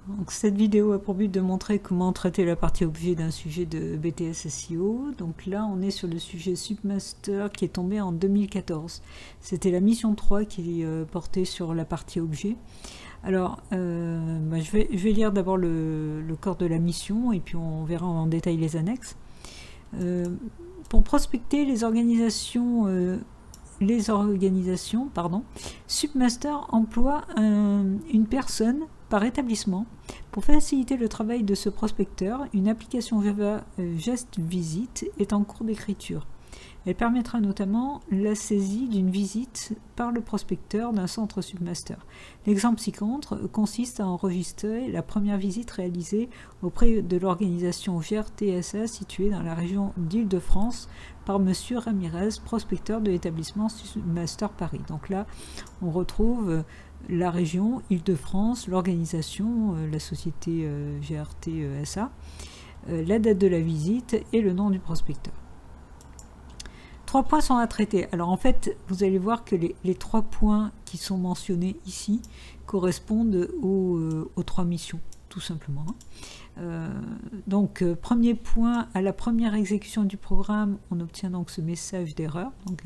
Donc, cette vidéo a pour but de montrer comment traiter la partie objet d'un sujet de BTS SEO. Donc là, on est sur le sujet Submaster qui est tombé en 2014. C'était la mission 3 qui portait sur la partie objet. Alors, je vais lire d'abord le corps de la mission et puis on verra en détail les annexes. Pour prospecter les organisations, Submaster emploie une personne par établissement. Pour faciliter le travail de ce prospecteur, une application Java GestVisit est en cours d'écriture. Elle permettra notamment la saisie d'une visite par le prospecteur d'un centre Submaster. L'exemple ci-contre consiste à enregistrer la première visite réalisée auprès de l'organisation GRTSA située dans la région d'Île-de-France par M. Ramirez, prospecteur de l'établissement Submaster Paris. Donc là, on retrouve la région Île-de-France, l'organisation, la société GRTSA, la date de la visite et le nom du prospecteur. 3 points sont à traiter. Alors en fait, vous allez voir que les 3 points qui sont mentionnés ici correspondent aux 3 missions, tout simplement. Donc, premier point, à la première exécution du programme, on obtient donc ce message d'erreur. Donc,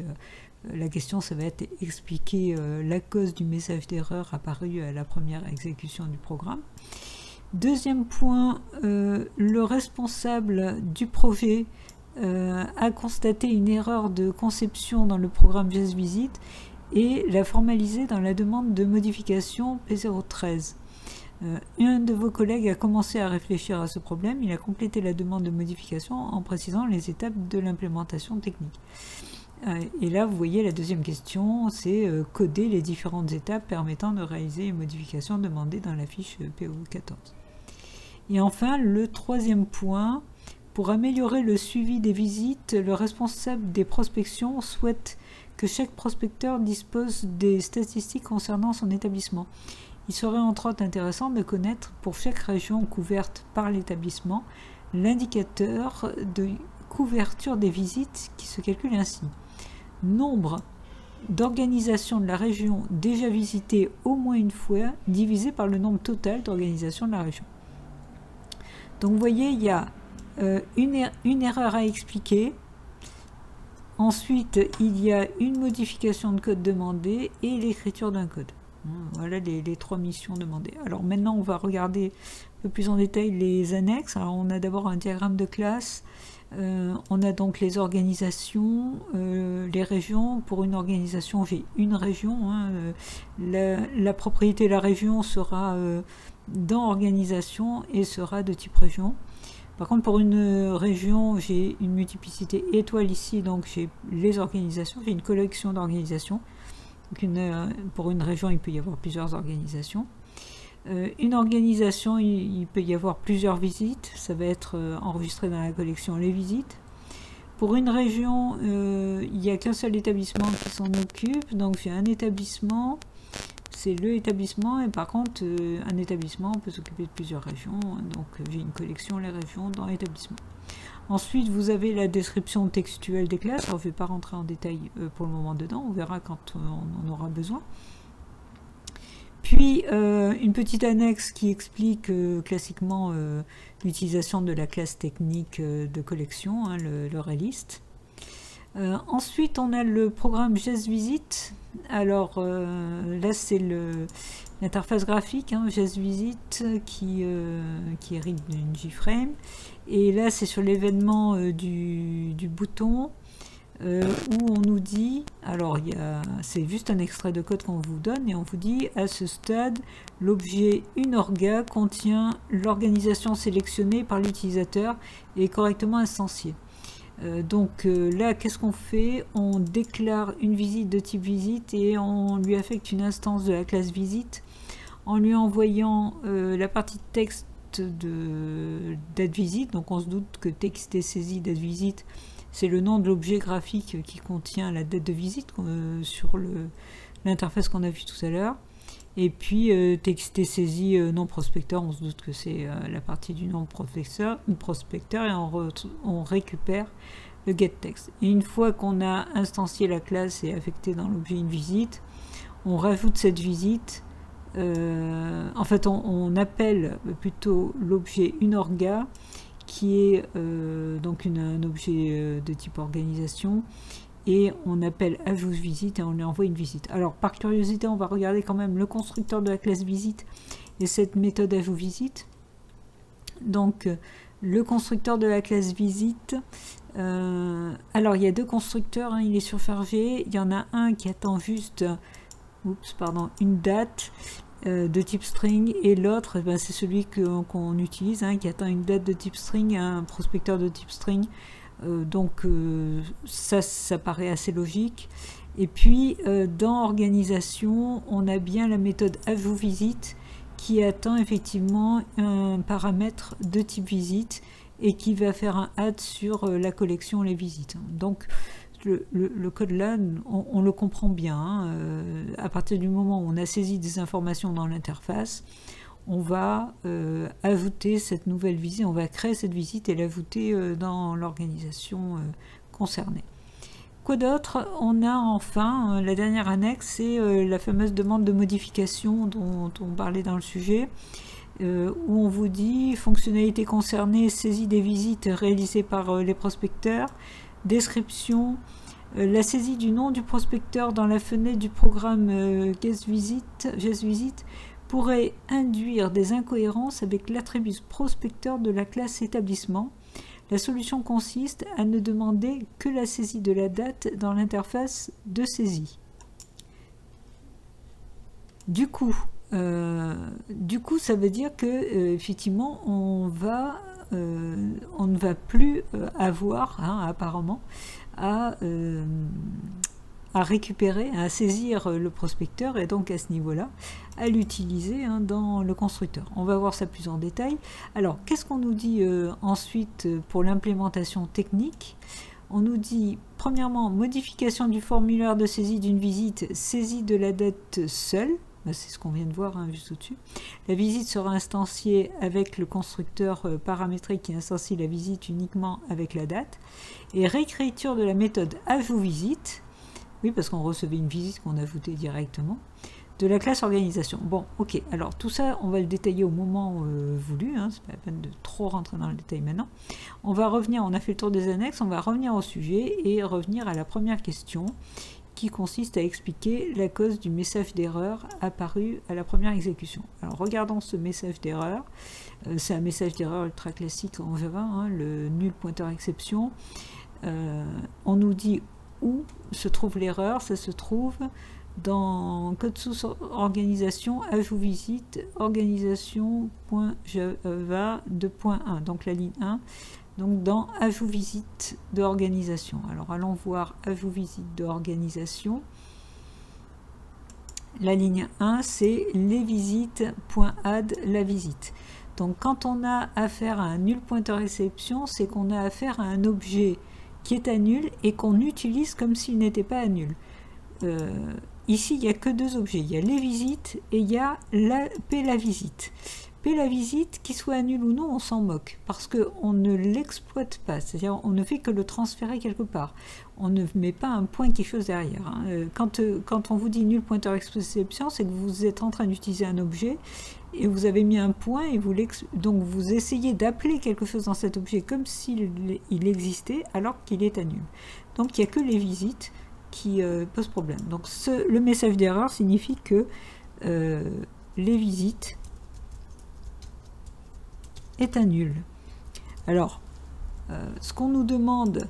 la question, ça va être expliquer la cause du message d'erreur apparu à la première exécution du programme. Deuxième point, le responsable du projet a constaté une erreur de conception dans le programme GestVisit et l'a formalisé dans la demande de modification P013. Un de vos collègues a commencé à réfléchir à ce problème, il a complété la demande de modification en précisant les étapes de l'implémentation technique. Et là, vous voyez, la deuxième question, c'est coder les différentes étapes permettant de réaliser les modifications demandées dans la fiche PO14. Et enfin, le troisième point, pour améliorer le suivi des visites, le responsable des prospections souhaite que chaque prospecteur dispose des statistiques concernant son établissement. Il serait entre autres intéressant de connaître pour chaque région couverte par l'établissement l'indicateur de couverture des visites qui se calcule ainsi. Nombre d'organisations de la région déjà visitées au moins une fois divisé par le nombre total d'organisations de la région. Donc vous voyez, il y a une erreur à expliquer. Ensuite, il y a une modification de code demandée et l'écriture d'un code. Voilà les 3 missions demandées. Alors maintenant, on va regarder un peu plus en détail les annexes. Alors on a d'abord un diagramme de classe. On a donc les organisations, les régions. Pour une organisation, j'ai une région. La propriété de la région sera dans organisation et sera de type région. Par contre, pour une région, j'ai une multiplicité étoile ici, donc j'ai les organisations, j'ai une collection d'organisations. Pour une région, il peut y avoir plusieurs organisations. Une organisation, il peut y avoir plusieurs visites, ça va être enregistré dans la collection les visites. Pour une région, il n'y a qu'un seul établissement qui s'en occupe, donc j'ai un établissement, c'est le établissement, et par contre, un établissement peut s'occuper de plusieurs régions, donc j'ai une collection les régions dans l'établissement. Ensuite, vous avez la description textuelle des classes. Alors, je ne vais pas rentrer en détail pour le moment dedans, on verra quand on en aura besoin. Puis, une petite annexe qui explique classiquement l'utilisation de la classe technique de collection, le relist. Ensuite, on a le programme GestVisit. Alors, là, c'est l'interface graphique, GestVisit, qui hérite d'une JFrame. Et là, c'est sur l'événement du bouton où on nous dit, alors c'est juste un extrait de code qu'on vous donne, et on vous dit, à ce stade, l'objet unorga contient l'organisation sélectionnée par l'utilisateur et correctement instanciée. Donc là, qu'est-ce qu'on fait? On déclare une visite de type visite et on lui affecte une instance de la classe visite en lui envoyant la partie de texte de date visite. Donc on se doute que txt saisie date visite, c'est le nom de l'objet graphique qui contient la date de visite sur l'interface qu'on a vu tout à l'heure. Et puis txt saisie nom prospecteur, on se doute que c'est la partie du nom prospecteur, et on récupère le getText. Et une fois qu'on a instancié la classe et affecté dans l'objet une visite, on rajoute cette visite En fait, on appelle plutôt l'objet une orga, qui est donc un objet de type organisation, et on appelle ajout visite et on lui envoie une visite. Alors, par curiosité, on va regarder quand même le constructeur de la classe visite et cette méthode ajout visite. Donc, le constructeur de la classe visite, alors il y a deux constructeurs, hein, il est surchargé. Il y en a un qui attend juste une date de type string, et l'autre, ben, c'est celui qu'on utilise, hein, qui attend une date de type string, un prospecteur de type string. Donc ça paraît assez logique. Et puis dans organisation, on a bien la méthode ajout visite qui attend effectivement un paramètre de type visite et qui va faire un add sur la collection les visites. Donc le code là, on le comprend bien, hein. À partir du moment où on a saisi des informations dans l'interface, on va ajouter cette nouvelle visite, on va créer cette visite et l'ajouter dans l'organisation concernée. Quoi d'autre? On a enfin, la dernière annexe, c'est la fameuse demande de modification dont on parlait dans le sujet, où on vous dit fonctionnalité concernée, saisie des visites réalisées par les prospecteurs, description, la saisie du nom du prospecteur dans la fenêtre du programme Guest Visit pourrait induire des incohérences avec l'attribut prospecteur de la classe établissement. La solution consiste à ne demander que la saisie de la date dans l'interface de saisie. Du coup, ça veut dire que effectivement, on ne va plus avoir, hein, apparemment, à récupérer, à saisir le prospecteur, et donc à ce niveau-là, à l'utiliser, hein, dans le constructeur. On va voir ça plus en détail. Alors, qu'est-ce qu'on nous dit ensuite pour l'implémentation technique? On nous dit, premièrement, modification du formulaire de saisie d'une visite, saisie de la date seule. C'est ce qu'on vient de voir, hein, juste au-dessus. La visite sera instanciée avec le constructeur paramétrique qui instancie la visite uniquement avec la date. Et réécriture de la méthode ajout visite. Oui, parce qu'on recevait une visite qu'on ajoutait directement, de la classe organisation. Bon, ok, alors tout ça, on va le détailler au moment voulu, hein, c'est pas la peine de trop rentrer dans le détail maintenant. On va revenir, on a fait le tour des annexes, on va revenir au sujet et revenir à la première question, qui consiste à expliquer la cause du message d'erreur apparu à la première exécution. Alors regardons ce message d'erreur. C'est un message d'erreur ultra classique en Java, hein, le nul pointeur exception. On nous dit où se trouve l'erreur. Ça se trouve dans code source organisation, ajout visite, organisation.java 2.1, donc la ligne 1. Donc dans ajout visite de organisation. Alors allons voir ajout visite de organisation. La ligne 1, c'est les visites.add la visite. Donc quand on a affaire à un nul pointeur exception, c'est qu'on a affaire à un objet qui est à nul et qu'on utilise comme s'il n'était pas à nul. Ici, il n'y a que deux objets. Il y a les visites et il y a la visite. La visite, qu'il soit à nul ou non, on s'en moque, parce qu'on ne l'exploite pas, c'est-à-dire on ne fait que le transférer quelque part. On ne met pas un point quelque chose derrière. Hein. Quand on vous dit nul pointeur exception, c'est que vous êtes en train d'utiliser un objet, et vous avez mis un point, et donc vous essayez d'appeler quelque chose dans cet objet comme s'il existait, alors qu'il est à nul. Donc il n'y a que les visites qui posent problème. Donc le message d'erreur signifie que les visites est à nul. Alors, ce qu'on nous demande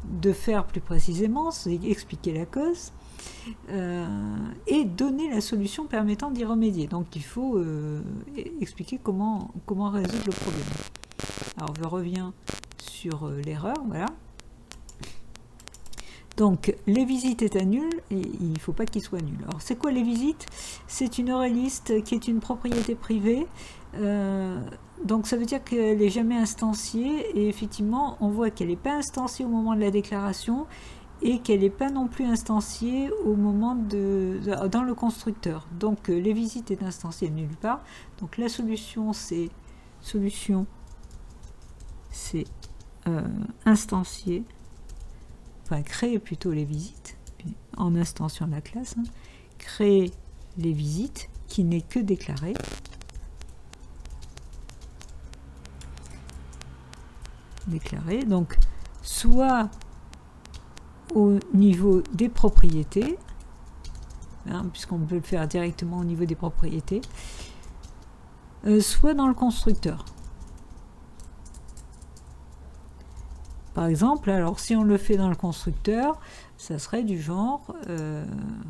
de faire plus précisément, c'est expliquer la cause et donner la solution permettant d'y remédier. Donc, il faut expliquer comment résoudre le problème. Alors, je reviens sur l'erreur, voilà. Donc, les visites est à nul et il ne faut pas qu'il soit nul. Alors, c'est quoi les visites? C'est une array list qui est une propriété privée. Donc ça veut dire qu'elle n'est jamais instanciée, et effectivement on voit qu'elle n'est pas instanciée au moment de la déclaration et qu'elle n'est pas non plus instanciée au moment dans le constructeur. Donc les visites est instanciée nulle part. Donc la solution c'est instancier, enfin créer plutôt les visites en instanciant la classe, hein, créer les visites qui n'est que déclaré. Déclaré, donc soit au niveau des propriétés, hein, puisqu'on peut le faire directement au niveau des propriétés, soit dans le constructeur. Par exemple, alors si on le fait dans le constructeur, ça serait du genre,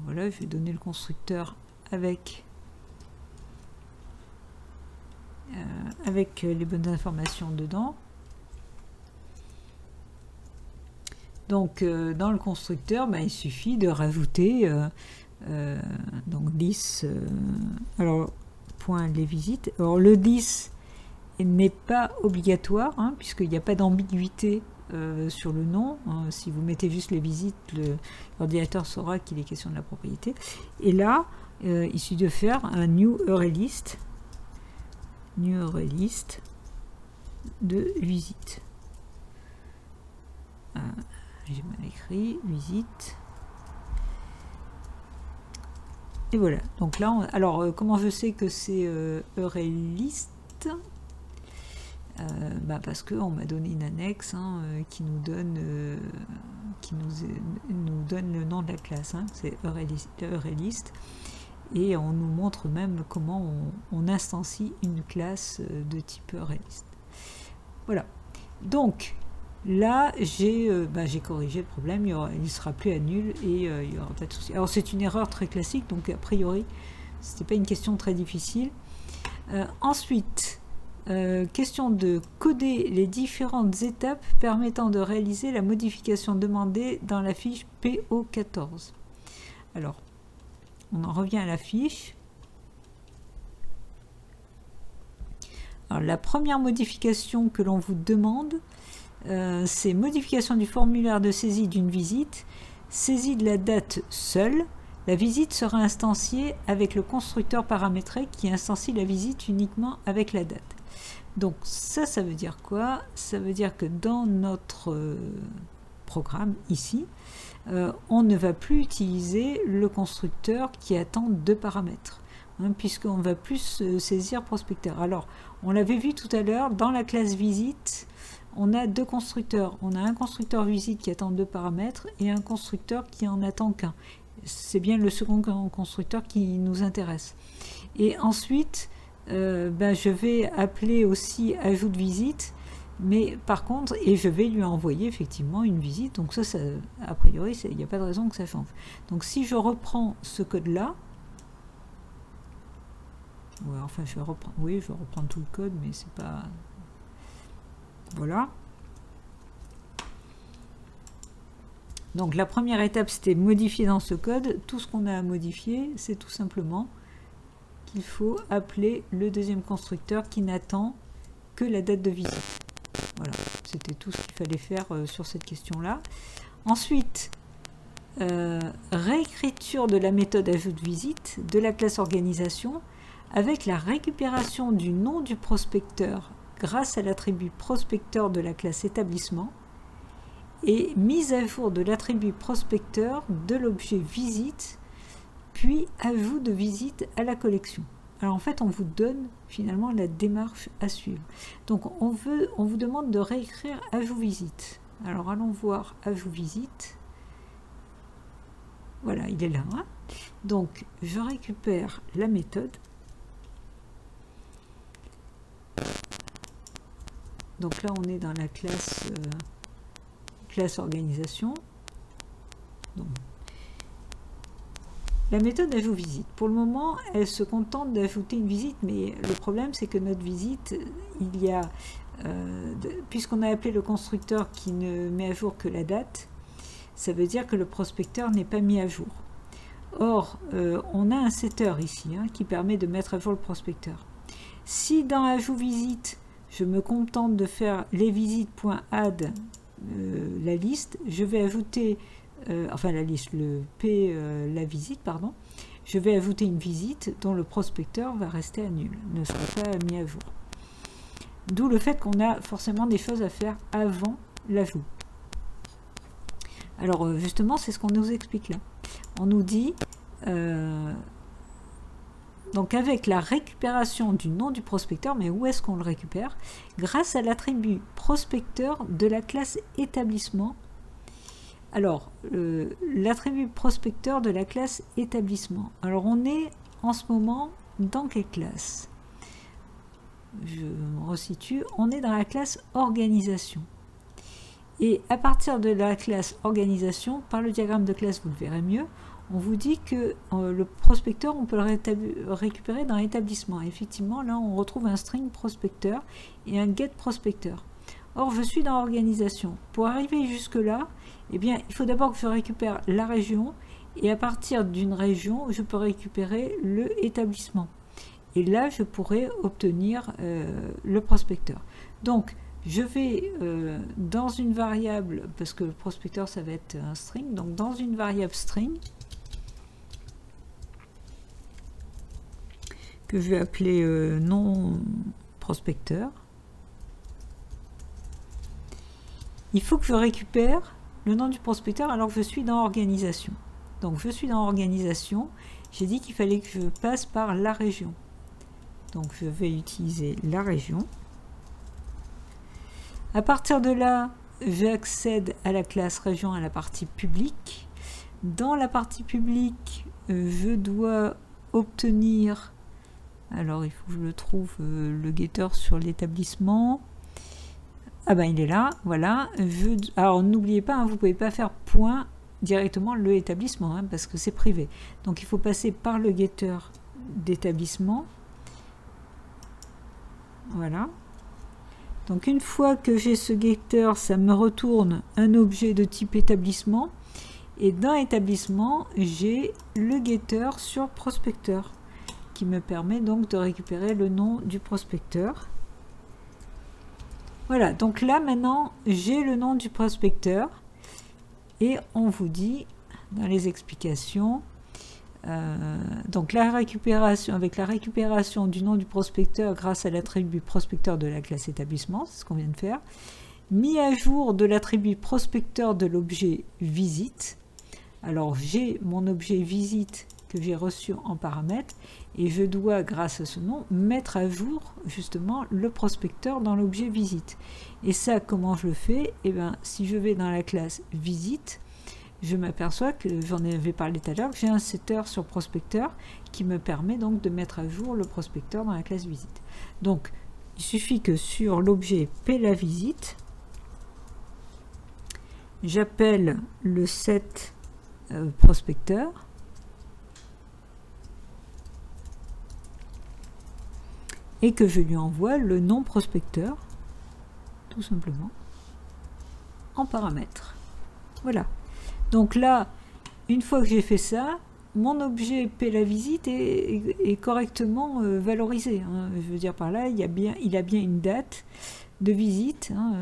voilà, je vais donner le constructeur avec les bonnes informations dedans. Donc dans le constructeur, ben, il suffit de rajouter donc 10, alors point les visites. Alors le 10 n'est pas obligatoire, hein, puisqu'il n'y a pas d'ambiguïté sur le nom. Hein. Si vous mettez juste les visites, l'ordinateur saura qu'il est question de la propriété. Et là, il suffit de faire un new array list de visites. J'ai mal écrit, visite. Et voilà. Donc là, alors comment je sais que c'est array list? Bah parce qu'on m'a donné une annexe, hein, qui nous donne le nom de la classe. Hein. C'est array list. Et on nous montre même comment on instancie une classe de type array list. Voilà. Donc là, j'ai corrigé le problème, il ne sera plus à nul et il n'y aura pas de souci. Alors c'est une erreur très classique, donc a priori, ce n'était pas une question très difficile. Ensuite, question de coder les différentes étapes permettant de réaliser la modification demandée dans la fiche PO14. Alors, on en revient à la fiche. Alors, la première modification que l'on vous demande, c'est modification du formulaire de saisie d'une visite, saisie de la date seule. La visite sera instanciée avec le constructeur paramétré qui instancie la visite uniquement avec la date. Donc ça veut dire quoi? Ça veut dire que dans notre programme ici, on ne va plus utiliser le constructeur qui attend 2 paramètres, hein, puisqu'on ne va plus saisir prospecteur. Alors, on l'avait vu tout à l'heure, dans la classe visite, on a 2 constructeurs. On a un constructeur visite qui attend 2 paramètres et un constructeur qui en attend qu'un. C'est bien le second constructeur qui nous intéresse. Et ensuite, je vais appeler aussi ajout de visite, mais par contre, et je vais lui envoyer effectivement une visite. Donc ça a priori, il n'y a pas de raison que ça change. Donc si je reprends ce code-là, ouais, enfin je vais reprendre tout le code, mais c'est pas... Voilà. Donc la première étape, c'était modifier dans ce code. Tout ce qu'on a à modifier, c'est tout simplement qu'il faut appeler le deuxième constructeur qui n'attend que la date de visite. Voilà, c'était tout ce qu'il fallait faire sur cette question-là. Ensuite, réécriture de la méthode ajout de visite de la classe organisation avec la récupération du nom du prospecteur grâce à l'attribut prospecteur de la classe établissement et mise à jour de l'attribut prospecteur de l'objet visite, puis ajout de visite à la collection. Alors en fait, on vous donne finalement la démarche à suivre. Donc on vous demande de réécrire ajout visite. Alors allons voir ajout visite. Voilà, il est là. Hein. Donc je récupère la méthode. Donc là, on est dans la classe, classe organisation. Donc, la méthode ajout visite. Pour le moment, elle se contente d'ajouter une visite, mais le problème, c'est que notre visite, il y a, puisqu'on a appelé le constructeur qui ne met à jour que la date, ça veut dire que le prospecteur n'est pas mis à jour. Or, on a un setter ici, hein, qui permet de mettre à jour le prospecteur. Si dans ajout visite, je me contente de faire les visites.add la liste, je vais ajouter, enfin la liste, la visite, pardon, je vais ajouter une visite dont le prospecteur va rester à nul, ne sera pas mis à jour. D'où le fait qu'on a forcément des choses à faire avant l'ajout. Alors justement, c'est ce qu'on nous explique là. On nous dit, Donc avec la récupération du nom du prospecteur, mais où est-ce qu'on le récupère? Grâce à l'attribut prospecteur de la classe établissement. Alors, l'attribut prospecteur de la classe établissement. Alors on est en ce moment dans quelle classe? Je me resitue, on est dans la classe organisation. Et à partir de la classe organisation, par le diagramme de classe, vous le verrez mieux, on vous dit que le prospecteur, on peut le récupérer dans l'établissement. Effectivement, là, on retrouve un string prospecteur et un get prospecteur. Or, je suis dans organisation. Pour arriver jusque-là, eh bien, il faut d'abord que je récupère la région, et à partir d'une région, je peux récupérer le établissement. Et là, je pourrais obtenir le prospecteur. Donc, je vais dans une variable, parce que le prospecteur, ça va être un string, donc dans une variable string, que je vais appeler nom prospecteur. Il faut que je récupère le nom du prospecteur alors que je suis dans organisation. Donc je suis dans organisation, j'ai dit qu'il fallait que je passe par la région. Donc je vais utiliser la région. À partir de là, j'accède à la classe région, à la partie publique. Dans la partie publique, je dois obtenir, alors il faut que je le trouve, le getter sur l'établissement. Ah ben il est là, voilà. Alors n'oubliez pas, hein, vous ne pouvez pas faire point directement le établissement, hein, parce que c'est privé. Donc il faut passer par le getter d'établissement. Voilà. Donc une fois que j'ai ce getter, ça me retourne un objet de type établissement. Et dans établissement, j'ai le getter sur prospecteur, qui me permet donc de récupérer le nom du prospecteur. Voilà, donc là maintenant j'ai le nom du prospecteur et on vous dit dans les explications, donc la récupération, avec la récupération du nom du prospecteur grâce à l'attribut prospecteur de la classe établissement, c'est ce qu'on vient de faire, mis à jour de l'attribut prospecteur de l'objet visite. Alors j'ai mon objet visite que j'ai reçu en paramètre et je dois, grâce à ce nom, mettre à jour justement le prospecteur dans l'objet visite. Et ça, comment je le fais? Eh bien, si je vais dans la classe visite, je m'aperçois que j'en avais parlé tout à l'heure, que j'ai un setter sur prospecteur qui me permet donc de mettre à jour le prospecteur dans la classe visite. Donc, il suffit que sur l'objet PLAVisite, j'appelle le set prospecteur. Et que je lui envoie le nom prospecteur, tout simplement, en paramètre. Voilà. Donc là, une fois que j'ai fait ça, mon objet PLAVisite est correctement valorisé. Hein. Je veux dire par là, il a bien une date de visite. Hein.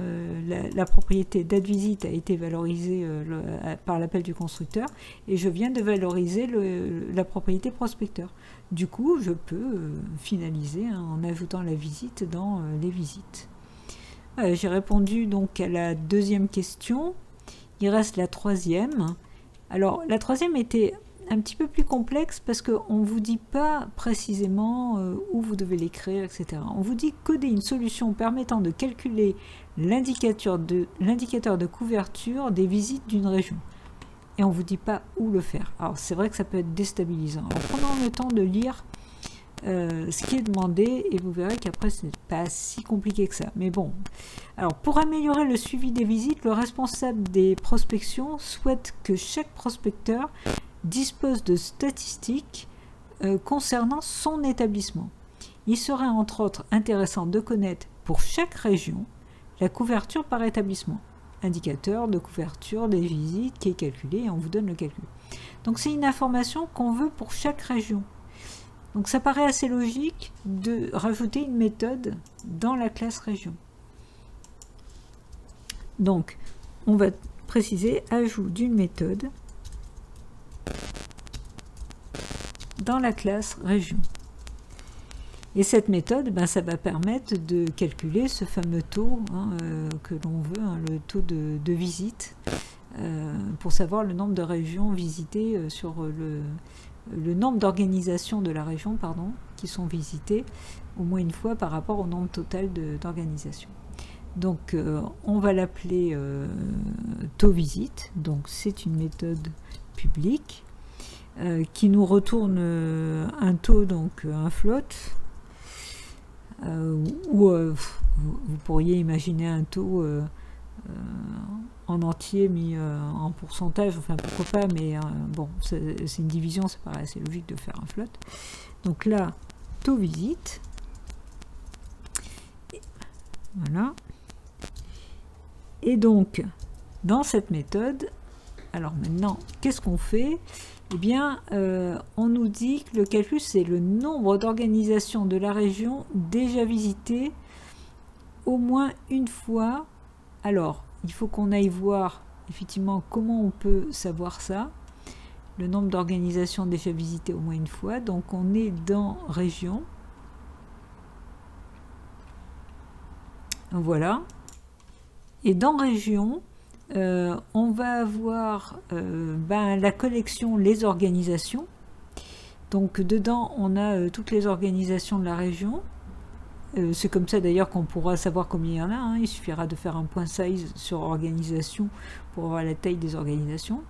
La propriété date visite a été valorisée par l'appel du constructeur et je viens de valoriser la propriété prospecteur. Du coup, je peux finaliser hein, en ajoutant la visite dans les visites. J'ai répondu donc à la deuxième question. Il reste la troisième. Alors, la troisième était un petit peu plus complexe parce qu'on ne vous dit pas précisément où vous devez l'écrire, etc. On vous dit coder une solution permettant de calculer l'indicateur de couverture des visites d'une région. Et on ne vous dit pas où le faire. Alors c'est vrai que ça peut être déstabilisant. Alors prenons le temps de lire ce qui est demandé et vous verrez qu'après ce n'est pas si compliqué que ça. Mais bon, alors pour améliorer le suivi des visites, le responsable des prospections souhaite que chaque prospecteur dispose de statistiques concernant son établissement. Il serait entre autres intéressant de connaître pour chaque région la couverture par établissement. Indicateur de couverture des visites qui est calculé et on vous donne le calcul. Donc c'est une information qu'on veut pour chaque région. Donc ça paraît assez logique de rajouter une méthode dans la classe région. Donc on va préciser ajout d'une méthode dans la classe région. Et cette méthode, ben, ça va permettre de calculer ce fameux taux hein, que l'on veut, hein, le taux de visite, pour savoir le nombre de régions visitées sur le nombre d'organisations de la région, pardon, qui sont visitées au moins une fois par rapport au nombre total d'organisations. Donc on va l'appeler toVisit, donc c'est une méthode publique qui nous retourne un taux, donc un float, ou vous pourriez imaginer un taux en entier mis en pourcentage, enfin pourquoi pas, mais bon, c'est une division, ça paraît assez logique de faire un float. Donc là, toVisit, voilà. Et donc, dans cette méthode, alors maintenant, qu'est-ce qu'on fait? Eh bien, on nous dit que le calcul, c'est le nombre d'organisations de la région déjà visitées au moins une fois. Alors, il faut qu'on aille voir effectivement comment on peut savoir ça. Le nombre d'organisations déjà visitées au moins une fois. Donc, on est dans région. Voilà. Et dans région, on va avoir la collection les organisations. Donc dedans, on a toutes les organisations de la région. C'est comme ça d'ailleurs qu'on pourra savoir combien il y en a. Hein. Il suffira de faire un point size sur organisation pour avoir la taille des organisations.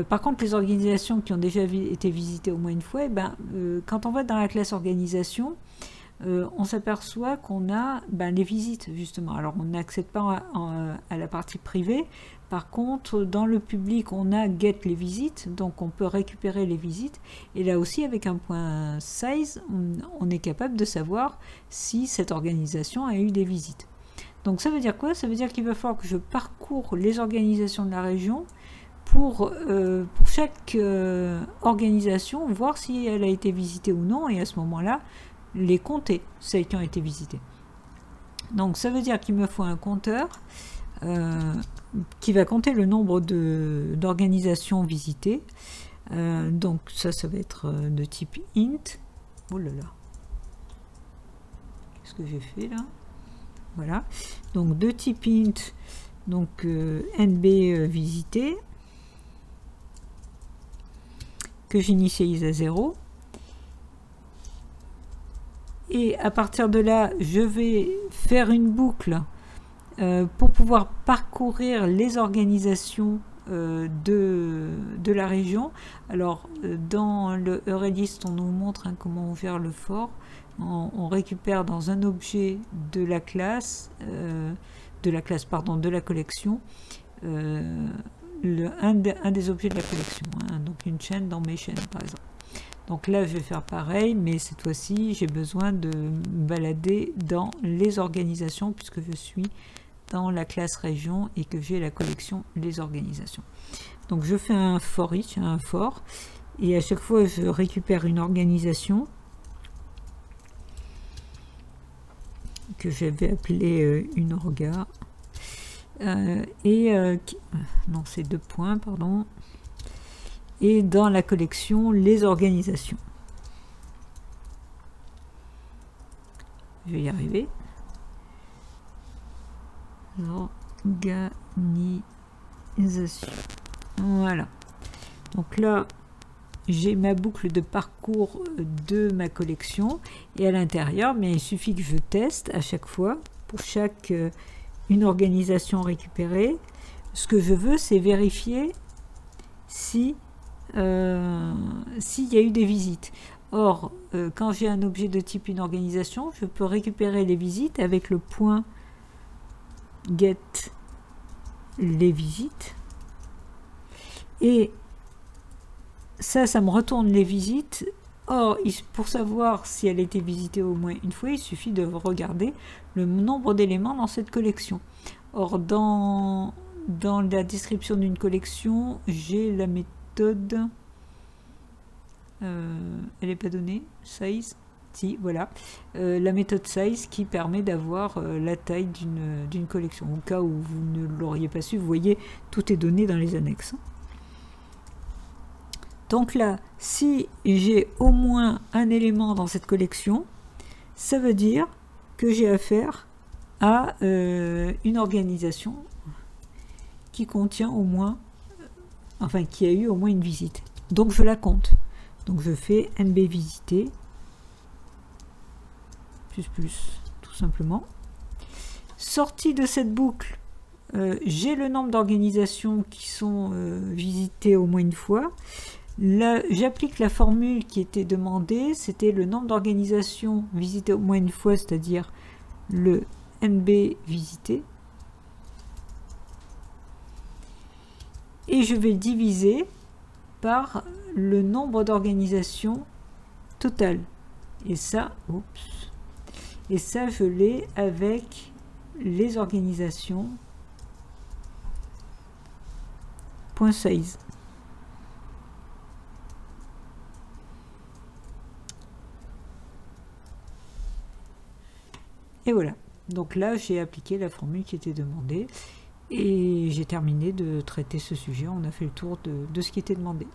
Par contre, les organisations qui ont déjà été visitées au moins une fois, quand on va dans la classe organisation, on s'aperçoit qu'on a les visites, justement. Alors, on n'accède pas à la partie privée. Par contre, dans le public, on a get les visites, donc on peut récupérer les visites. Et là aussi, avec un point size, on est capable de savoir si cette organisation a eu des visites. Donc, ça veut dire quoi? Ça veut dire qu'il va falloir que je parcours les organisations de la région pour chaque organisation, voir si elle a été visitée ou non, et à ce moment-là, les compter, celles qui ont été visitées. Donc ça veut dire qu'il me faut un compteur qui va compter le nombre d'organisations visitées. Donc ça va être de type int. Oh là là. Qu'est-ce que j'ai fait là? Voilà. Donc de type int, donc nb visité, que j'initialise à 0. Et à partir de là, je vais faire une boucle pour pouvoir parcourir les organisations de la région. Alors, dans le EureList, on nous montre comment on gère le for. On récupère dans un objet de la classe, de la collection, un des objets de la collection. Hein, donc une chaîne dans mes chaînes, par exemple. Donc là, je vais faire pareil, mais cette fois-ci, j'ai besoin de me balader dans les organisations, puisque je suis dans la classe région et que j'ai la collection les organisations. Donc je fais un for each, un for, et à chaque fois, je récupère une organisation que j'avais appelée une orga. Non, c'est 2 points, pardon. Et dans la collection, les organisations. Je vais y arriver. Organisation. Voilà. Donc là, j'ai ma boucle de parcours de ma collection. Et à l'intérieur, mais il suffit que je teste à chaque fois, pour chaque une organisation récupérée. Ce que je veux, c'est vérifier si s'il y a eu des visites. Or, quand j'ai un objet de type une organisation, je peux récupérer les visites avec le point get les visites. Et ça me retourne les visites. Or, pour savoir si elle a été visitée au moins une fois, il suffit de regarder le nombre d'éléments dans cette collection. Or, dans la description d'une collection, j'ai la méthode. Elle n'est pas donnée, size, si, voilà, la méthode size qui permet d'avoir la taille d'une collection. Au cas où vous ne l'auriez pas su, vous voyez, tout est donné dans les annexes. Donc là, si j'ai au moins un élément dans cette collection, ça veut dire que j'ai affaire à une organisation qui contient au moins, enfin qui a eu au moins une visite. Donc je la compte. Donc je fais NB visité, tout simplement. Sortie de cette boucle, j'ai le nombre d'organisations qui sont visitées au moins une fois. Là, j'applique la formule qui était demandée, c'était le nombre d'organisations visitées au moins une fois, c'est-à-dire le NB visité. Et je vais diviser par le nombre d'organisations total. Et ça, je l'ai avec les organisations .size. Et voilà. Donc là, j'ai appliqué la formule qui était demandée et j'ai terminé de traiter ce sujet. On a fait le tour de ce qui était demandé.